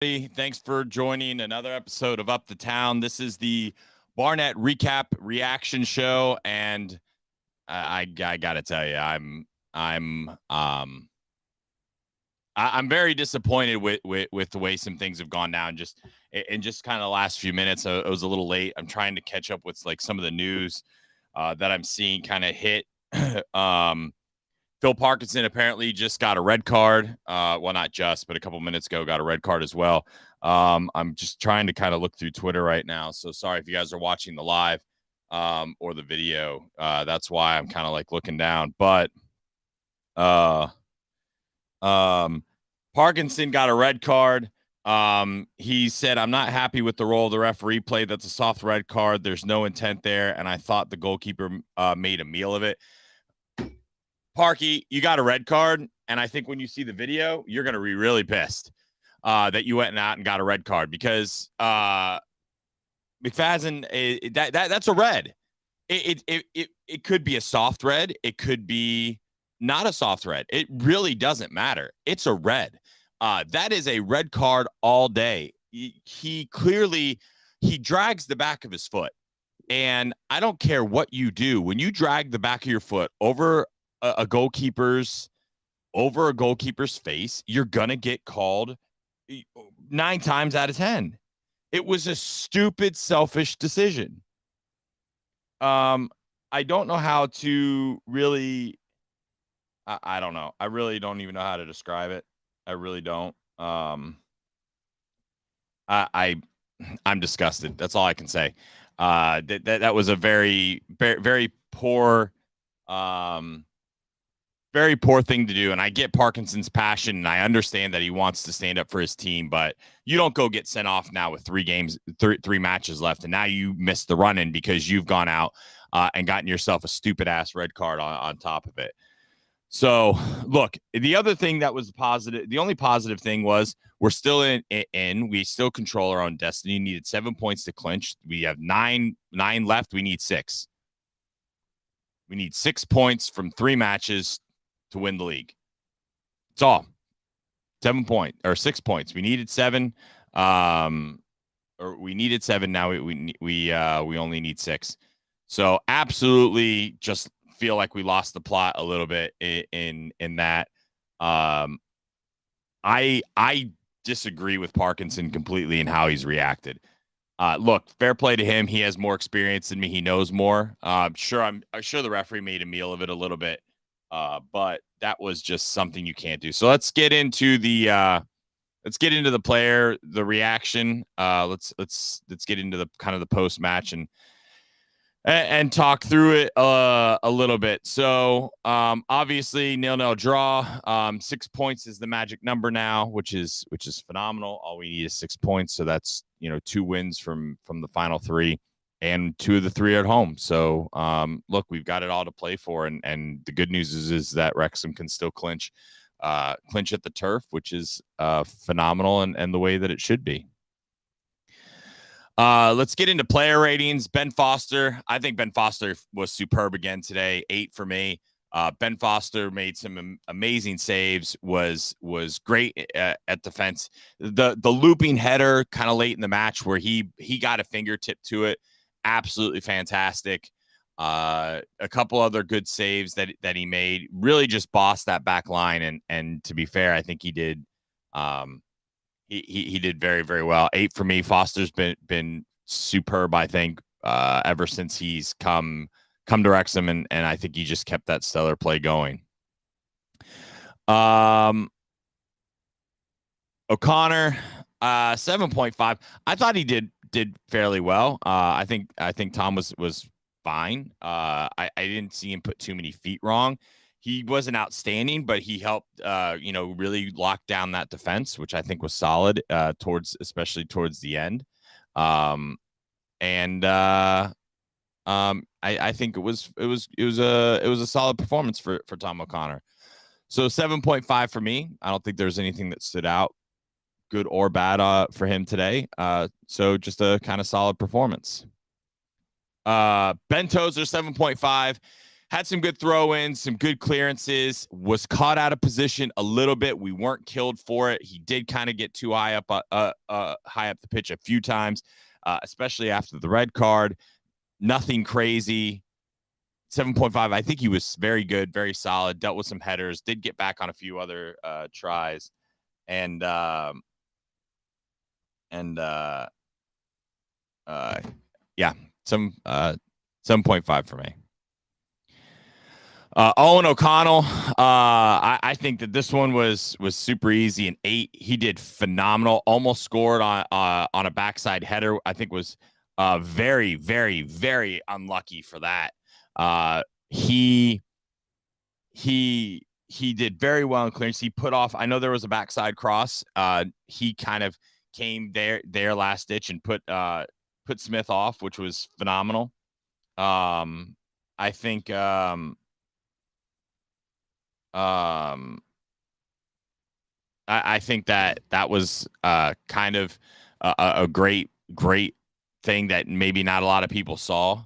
Thanks for joining another episode of Up the Town. This is the Barnet recap reaction show, and I gotta tell you, I'm I'm very disappointed with the way some things have gone down. Just in just kind of the last few minutes, I was a little late. I'm trying to catch up with like some of the news that I'm seeing kind of hit. um, Phil Parkinson apparently just got a red card. Well, not just, but a couple minutes ago got a red card as well. I'm just trying to kind of look through Twitter right now. So sorry if you guys are watching the live or the video. That's why I'm kind of like looking down. But uh, Parkinson got a red card. He said, "I'm not happy with the role the referee played. That's a soft red card. There's no intent there. And I thought the goalkeeper made a meal of it." Parky, you got a red card, and I think when you see the video, you're going to be really pissed that you went out and got a red card because McFadden, that's a red. It could be a soft red. It could be not a soft red. It really doesn't matter. It's a red. That is a red card all day. He clearly drags the back of his foot, and I don't care what you do when you drag the back of your foot over a goalkeeper's face, you're gonna get called 9 times out of 10. It was a stupid, selfish decision. I don't know how to really. I don't know. I really don't even know how to describe it. I really don't. I I'm disgusted. That's all I can say. That was a very, very, very poor very poor thing to do. And I get Parkinson's passion, and I understand that he wants to stand up for his team, but you don't go get sent off now with three matches left, and now you miss the run-in because you've gone out and gotten yourself a stupid-ass red card on top of it. So, look, the other thing that was positive, the only positive thing was we're still we still control our own destiny. We needed 7 points to clinch. We have nine left. We need 6. We need 6 points from 3 matches to win the league. It's all 6 points. We needed 7, or we needed 7. Now we only need 6. So absolutely, just feel like we lost the plot a little bit in that. I disagree with Parkinson completely in how he's reacted. Look, fair play to him. He has more experience than me. He knows more. I'm sure the referee made a meal of it a little bit. But that was just something you can't do. So let's get into the player, the reaction. Let's get into the kind of the post match and talk through it a little bit. So obviously 0-0 draw. 6 points is the magic number now, which is phenomenal. All we need is 6 points. So that's 2 wins from the final 3. And 2 of the 3 are at home. So, look, we've got it all to play for. And the good news is that Wrexham can still clinch at the turf, which is phenomenal and the way that it should be. Let's get into player ratings. Ben Foster. I think Ben Foster was superb again today. 8 for me. Ben Foster made some amazing saves, was great at defense. The looping header kind of late in the match where he got a fingertip to it. Absolutely fantastic. A couple other good saves that he made. Really just bossed that back line. And to be fair, I think he did he did very, very well. 8 for me. Foster's been superb, I think, ever since he's come to Wrexham, and I think he just kept that stellar play going. O'Connor, 7.5. I thought he did fairly well. I think Tom was fine. I didn't see him put too many feet wrong. He wasn't outstanding, but he helped really lock down that defense, which I think was solid especially towards the end. I think it was a solid performance for Tom O'Connor. So 7.5 for me. I don't think there's anything that stood out, good or bad, for him today. So just a kind of solid performance. Ben Tozer, 7.5. had some good throw-ins, some good clearances, was caught out of position a little bit. We weren't killed for it. He did kind of get too high up the pitch a few times, especially after the red card. Nothing crazy. 7.5. I think he was very good, very solid, dealt with some headers, did get back on a few other tries. And yeah, 7.5 for me. Owen O'Connell, I think that this one was super easy. An 8. He did phenomenal. Almost scored on a backside header. I think was very, very, very unlucky for that. He did very well in clearance. He put off. I know there was a backside cross. He kind of came there last ditch and put Smith off, which was phenomenal. I think. I think that was kind of a great thing that maybe not a lot of people saw.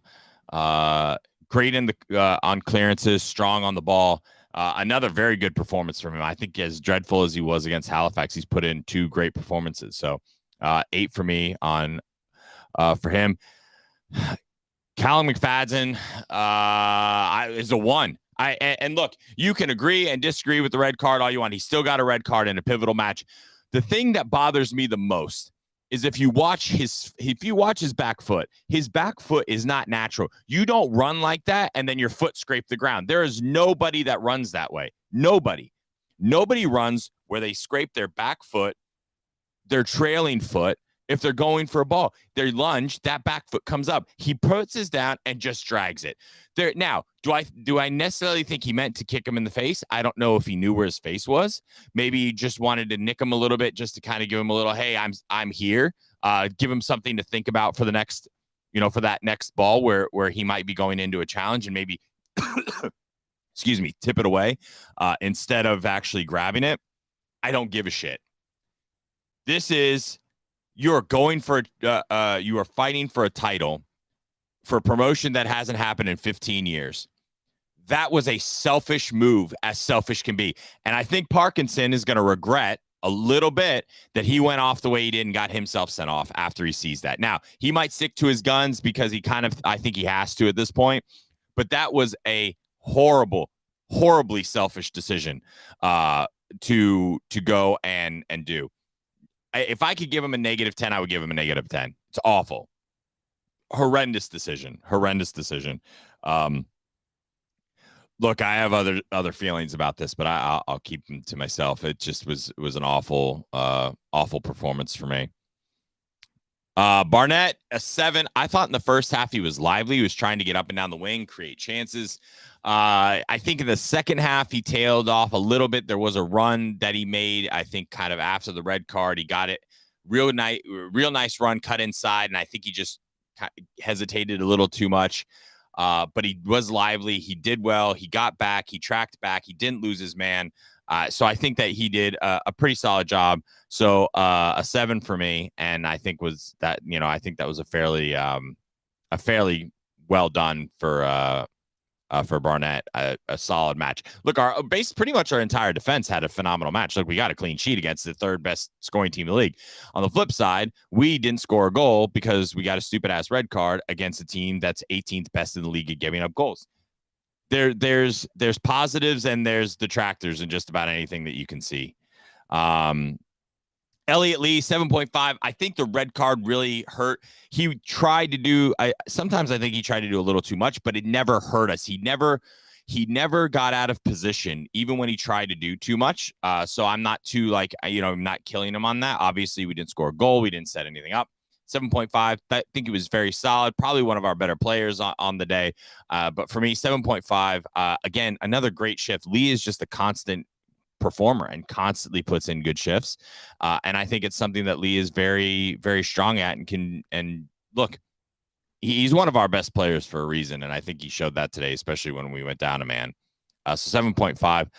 Great in the on clearances, strong on the ball. Another very good performance from him. I think as dreadful as he was against Halifax, he's put in 2 great performances. So 8 for me on for him. Callum McFadden is a 1. And look, you can agree and disagree with the red card all you want. He still got a red card in a pivotal match. The thing that bothers me the most is if you watch his back foot, his back foot is not natural. You don't run like that and then your foot scrape the ground. There is nobody that runs that way. Nobody runs where they scrape their back foot, their trailing foot. If they're going for a ball, they lunge, that back foot comes up. He puts his down and just drags it. Now, do I necessarily think he meant to kick him in the face? I don't know if he knew where his face was. Maybe he just wanted to nick him a little bit just to kind of give him a little, hey, I'm here. Give him something to think about for the next, for that next ball where he might be going into a challenge and maybe, excuse me, tip it away instead of actually grabbing it. I don't give a shit. This is. You're going for you are fighting for a title, for a promotion that hasn't happened in 15 years. That was a selfish move, as selfish can be. And I think Parkinson is going to regret a little bit that he went off the way he did and got himself sent off after he sees that. Now, he might stick to his guns because I think he has to at this point. But that was a horribly selfish decision to go and do. If I could give him a -10, I would give him a -10. It's awful. Horrendous decision. Look, I have other feelings about this, but I'll keep them to myself. It just was an awful performance for me. Barnett, a 7. I thought in the first half he was lively. He was trying to get up and down the wing, create chances. I think in the second half, he tailed off a little bit. There was a run that he made, I think, kind of after the red card. He got it real nice run, cut inside, and I think he just hesitated a little too much. But he was lively. He did well. He got back. He tracked back. He didn't lose his man. So I think that he did a pretty solid job. So a 7 for me, and I think was that I think that was a fairly well done for Barnett, a solid match. Look, pretty much our entire defense had a phenomenal match. Look, we got a clean sheet against the 3rd best scoring team in the league. On the flip side, we didn't score a goal because we got a stupid ass red card against a team that's 18th best in the league at giving up goals. There's positives and there's detractors in just about anything that you can see. Elliot Lee, 7.5. I think the red card really hurt. He tried to do, sometimes I think he tried to do a little too much, but it never hurt us. He never got out of position, even when he tried to do too much. So I'm not too I'm not killing him on that. Obviously, we didn't score a goal. We didn't set anything up. 7.5. I think he was very solid. Probably one of our better players on the day. But for me, 7.5. Again, another great shift. Lee is just a constant performer and constantly puts in good shifts. And I think it's something that Lee is very, very strong at and look, he's one of our best players for a reason. And I think he showed that today, especially when we went down a man. So 7.5.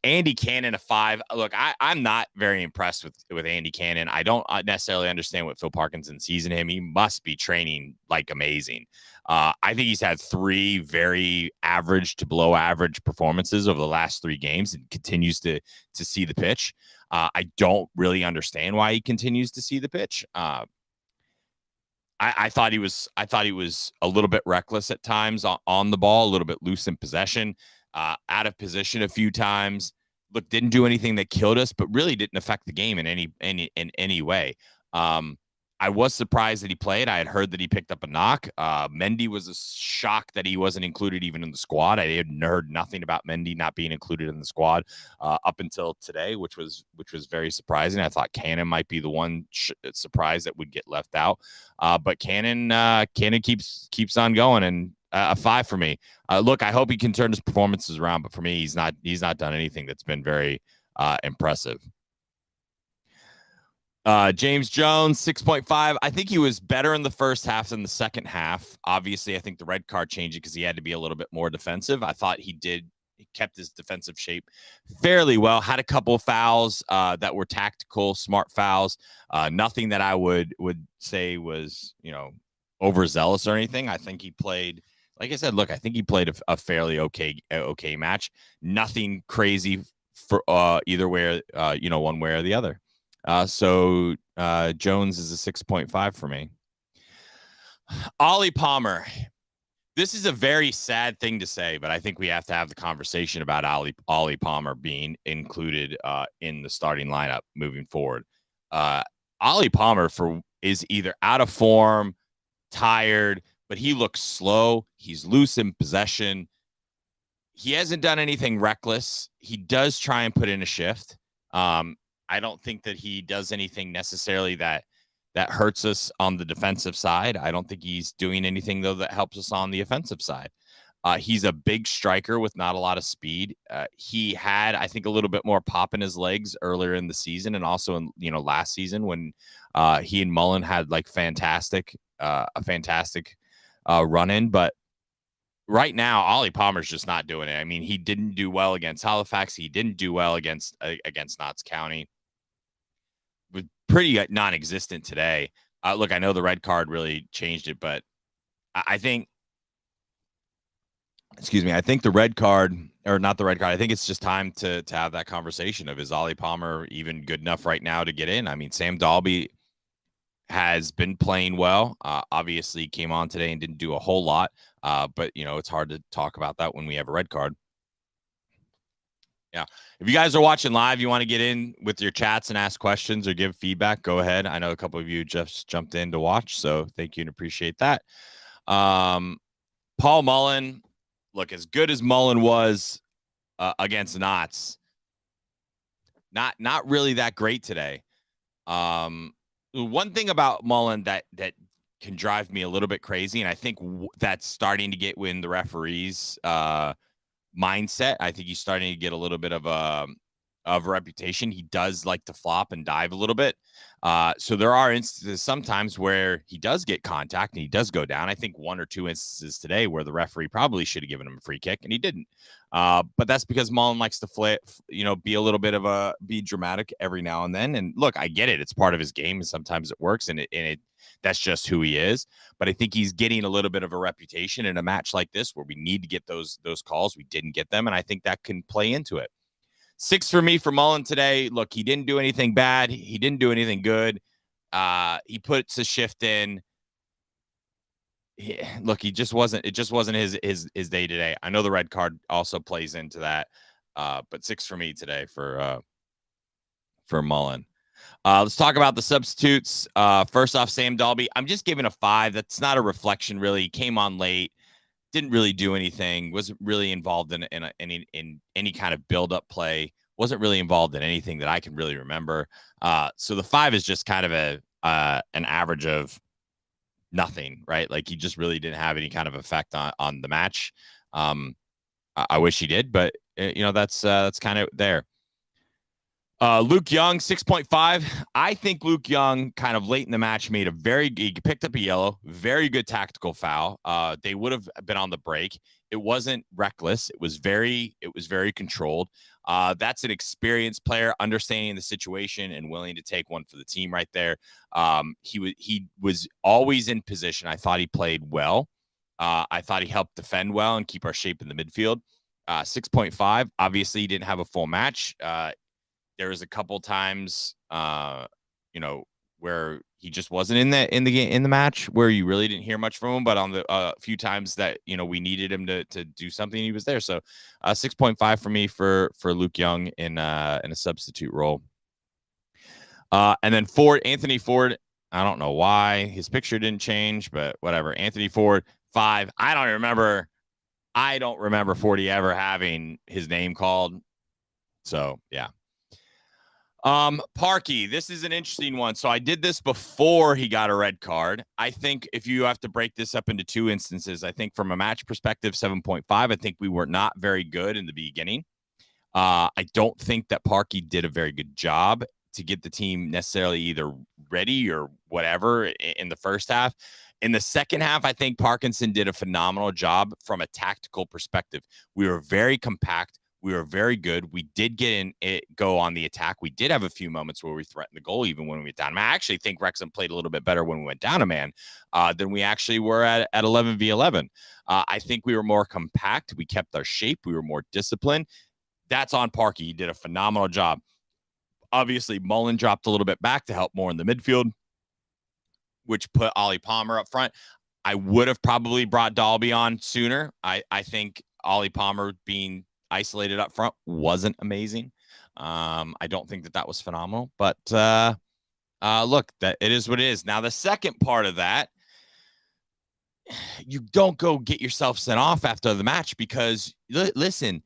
Andy Cannon, a 5. Look, I'm not very impressed with Andy Cannon. I don't necessarily understand what Phil Parkinson sees in him. He must be training like amazing. I think he's had 3 very average to below average performances over the last 3 games and continues to see the pitch. I don't really understand why he continues to see the pitch. I thought he was a little bit reckless at times on the ball, a little bit loose in possession, out of position a few times. Look, didn't do anything that killed us, but really didn't affect the game in any way. I was surprised that he played. I had heard that he picked up a knock. Mendy was a shock that he wasn't included even in the squad. I had heard nothing about Mendy not being included in the squad up until today, which was very surprising. I thought Cannon might be the one surprise that would get left out, but Cannon keeps on going, and a 5 for me. Look, I hope he can turn his performances around, but for me, he's not done anything that's been very impressive. James Jones, 6.5. I think he was better in the first half than the second half. Obviously, I think the red card changed it because he had to be a little bit more defensive. I thought he kept his defensive shape fairly well. Had a couple of fouls that were tactical, smart fouls. Nothing that I would say was, overzealous or anything. I think he played, like I said, look, I think he played a fairly okay match. Nothing crazy for either way, one way or the other. So Jones is a 6.5 for me. Ollie Palmer. This is a very sad thing to say, but I think we have to have the conversation about Ollie Palmer being included in the starting lineup moving forward. Ollie Palmer is either out of form, tired, but he looks slow. He's loose in possession. He hasn't done anything reckless. He does try and put in a shift. I don't think that he does anything necessarily that hurts us on the defensive side. I don't think he's doing anything, though, that helps us on the offensive side. He's a big striker with not a lot of speed. He had, I think, a little bit more pop in his legs earlier in the season, and also in last season when he and Mullen had like a fantastic run in. But right now, Ollie Palmer's just not doing it. I mean, he didn't do well against Halifax. He didn't do well against Notts County. Was pretty non-existent today. Look, I know the red card really changed it, but I think, I think the red card, or not the red card, I think it's just time to have that conversation of, is Ollie Palmer even good enough right now to get in? I mean, Sam Dalby has been playing well. Obviously came on today and didn't do a whole lot, but it's hard to talk about that when we have a red card. Yeah. If you guys are watching live, you want to get in with your chats and ask questions or give feedback, go ahead. I know a couple of you just jumped in to watch, so thank you and appreciate that. Paul Mullen, look, as good as Mullen was against Notts, not really that great today. One thing about Mullen that can drive me a little bit crazy, and I think that's starting to get in the referees' mindset. I think he's starting to get a little bit of a reputation. He does like to flop and dive a little bit. So there are instances sometimes where he does get contact and he does go down. I think 1 or 2 instances today where the referee probably should have given him a free kick and he didn't. But that's because Mullen likes to be a little bit of be dramatic every now and then. And look, I get it. It's part of his game and sometimes it works and that's just who he is. But I think he's getting a little bit of a reputation in a match like this where we need to get those calls. We didn't get them. And I think that can play into it. 6 for me for Mullen today. Look, he didn't do anything bad. He didn't do anything good. He puts a shift in. Look, it just wasn't his day today. I know the red card also plays into that. But 6 for me today for Mullen. Let's talk about the substitutes. First off, Sam Dalby. I'm just giving a 5. That's not a reflection, really. He came on late. Didn't really do anything. Wasn't really involved in any kind of build-up play. Wasn't really involved in anything that I can really remember. So the 5 is just kind of an average of nothing, right? Like he just really didn't have any kind of effect on the match. I wish he did, but that's kind of there. Luke Young, 6.5. I think Luke Young kind of late in the match he picked up a yellow, very good tactical foul. They would have been on the break. It wasn't reckless. It was very controlled. That's an experienced player, understanding the situation and willing to take one for the team right there. He was always in position. I thought he played well. I thought he helped defend well and keep our shape in the midfield. 6.5. Obviously, he didn't have a full match. There was a couple times, where he just wasn't in the match, where you really didn't hear much from him. But on the few times that we needed him to do something, he was there. So 6.5 for me for Luke Young in a substitute role. And then Anthony Ford. I don't know why his picture didn't change, but whatever. Anthony Ford, 5. I don't remember Fordy ever having his name called. So yeah. Parky, this is an interesting one. So I did this before he got a red card. I think if you have to break this up into 2 instances, I think from a match perspective, 7.5. I think we were not very good in the beginning. I don't think that Parky did a very good job to get the team necessarily either ready or whatever in the first half. In the second half, I think Parkinson did a phenomenal job from a tactical perspective. We were very compact. We were very good. We did go on the attack. We did have a few moments where we threatened the goal, even when we went down. I actually think Wrexham played a little bit better when we went down a man than we actually were at 11v11. I think we were more compact. We kept our shape. We were more disciplined. That's on Parky. He did a phenomenal job. Obviously, Mullen dropped a little bit back to help more in the midfield, which put Ollie Palmer up front. I would have probably brought Dalby on sooner. I think Ollie Palmer being isolated up front wasn't amazing. I don't think that was phenomenal, but look, that it is what it is. Now, the second part of that, you don't go get yourself sent off after the match because listen,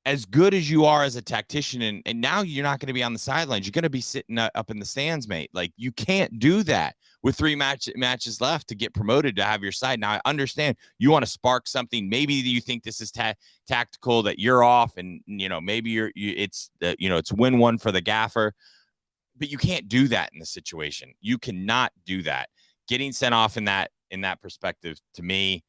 as good as you are as a tactician, and now you're not going to be on the sidelines. You're going to be sitting up in the stands, mate. Like, you can't do that with 3 matches left to get promoted to have your side. Now, I understand you want to spark something. Maybe you think this is tactical, that you're off, and maybe it's win one for the gaffer, but you can't do that in the situation. You cannot do that. Getting sent off in that perspective, to me,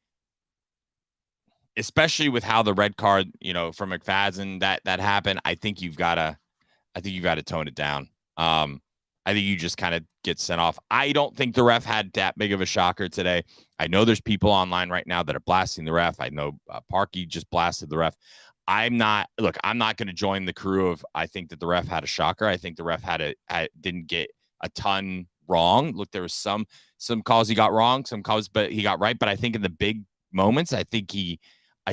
especially with how the red card, from McFadden that happened, I think you've got to tone it down. I think you just kind of get sent off. I don't think the ref had that big of a shocker today. I know there's people online right now that are blasting the ref. I know Parky just blasted the ref. I'm not going to join the crew of, I think that the ref had a shocker. I think the ref didn't get a ton wrong. Look, there was some calls he got wrong, some calls, but he got right. But I think in the big moments, I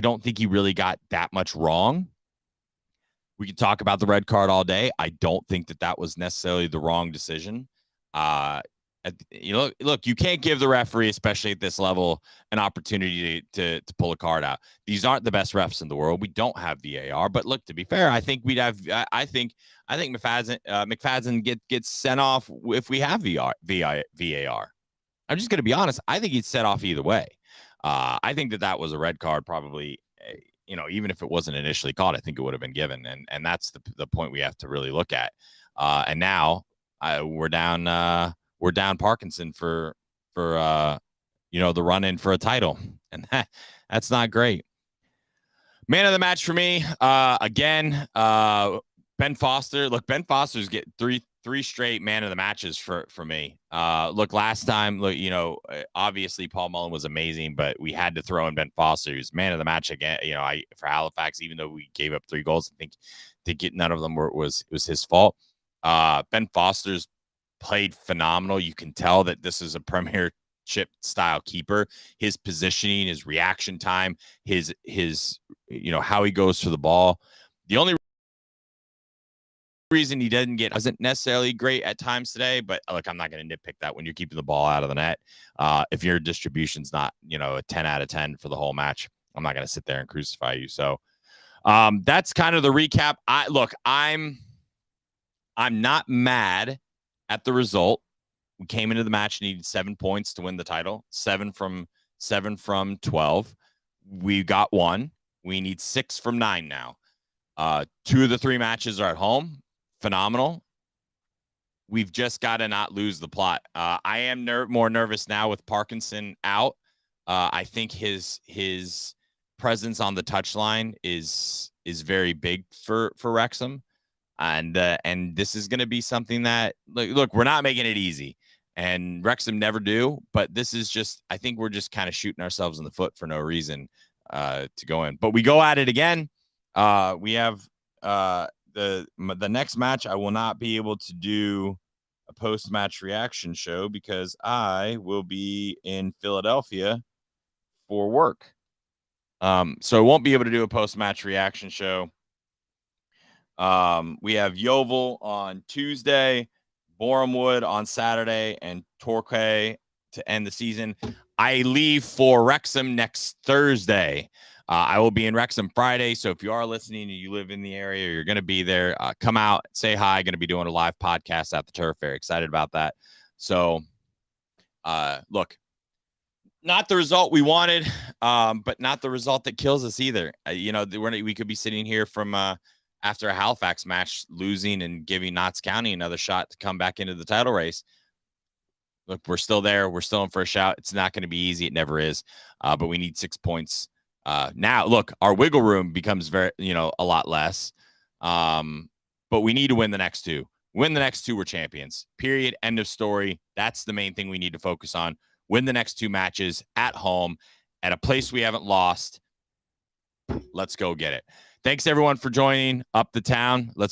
don't think he really got that much wrong. We can talk about the red card all day. I don't think that was necessarily the wrong decision. Look, you can't give the referee, especially at this level, an opportunity to pull a card out. These aren't the best refs in the world. We don't have VAR, but look, to be fair, I think we'd have. I think McFadden gets sent off if we have VAR. I'm just going to be honest. I think he'd set off either way. I think that was a red card, probably. Even if it wasn't initially called, I think it would have been given, and that's the point we have to really look at. And now we're down Parkinson for the run in for a title, and that's not great. Man of the match for me, again, Ben Foster. Look, Ben Foster's get three straight man of the matches for me. Look, last time, obviously Paul Mullen was amazing, but we had to throw in Ben Foster, who's man of the match again. For Halifax, even though we gave up 3 goals, I think none of them was his fault. Ben Foster's played phenomenal. You can tell that this is a Premiership style keeper. His positioning, his reaction time, his how he goes for the ball. The only reason he wasn't necessarily great at times today, but look, I'm not going to nitpick that when you're keeping the ball out of the net. If your distribution's not, a 10 out of 10 for the whole match, I'm not going to sit there and crucify you. So that's kind of the recap. I'm not mad at the result. We came into the match, needed 7 points to win the title, 7 from 12. We got 1. We need 6 from 9 now. 2 of the 3 matches are at home. Phenomenal. We've just got to not lose the plot. I am more nervous now with Parkinson out. I think his presence on the touchline is very big for Wrexham. And this is going to be something that, look, we're not making it easy, and Wrexham never do. But this is just, I think we're just kind of shooting ourselves in the foot for no reason to go in. But we go at it again. We have the next match. I will not be able to do a post-match reaction show because I will be in Philadelphia for work. So I won't be able to do a post-match reaction show. We have Yeovil on Tuesday, Bournemouth on Saturday, and Torquay to end the season. I leave for Wrexham next Thursday. I will be in Wrexham Friday. So if you are listening and you live in the area, you're going to be there, come out, say hi. Going to be doing a live podcast at the Turf. Very excited about that. So, look, not the result we wanted, but not the result that kills us either. We could be sitting here from after a Halifax match, losing and giving Notts County another shot to come back into the title race. Look, we're still there. We're still in for a shout. It's not going to be easy. It never is. But we need 6 points. Now, look, our wiggle room becomes a lot less. But we need to win the next two. Win the next two, we're champions. Period. End of story. That's the main thing we need to focus on. Win the next two matches at home at a place we haven't lost. Let's go get it. Thanks, everyone, for joining Up the Town. Let's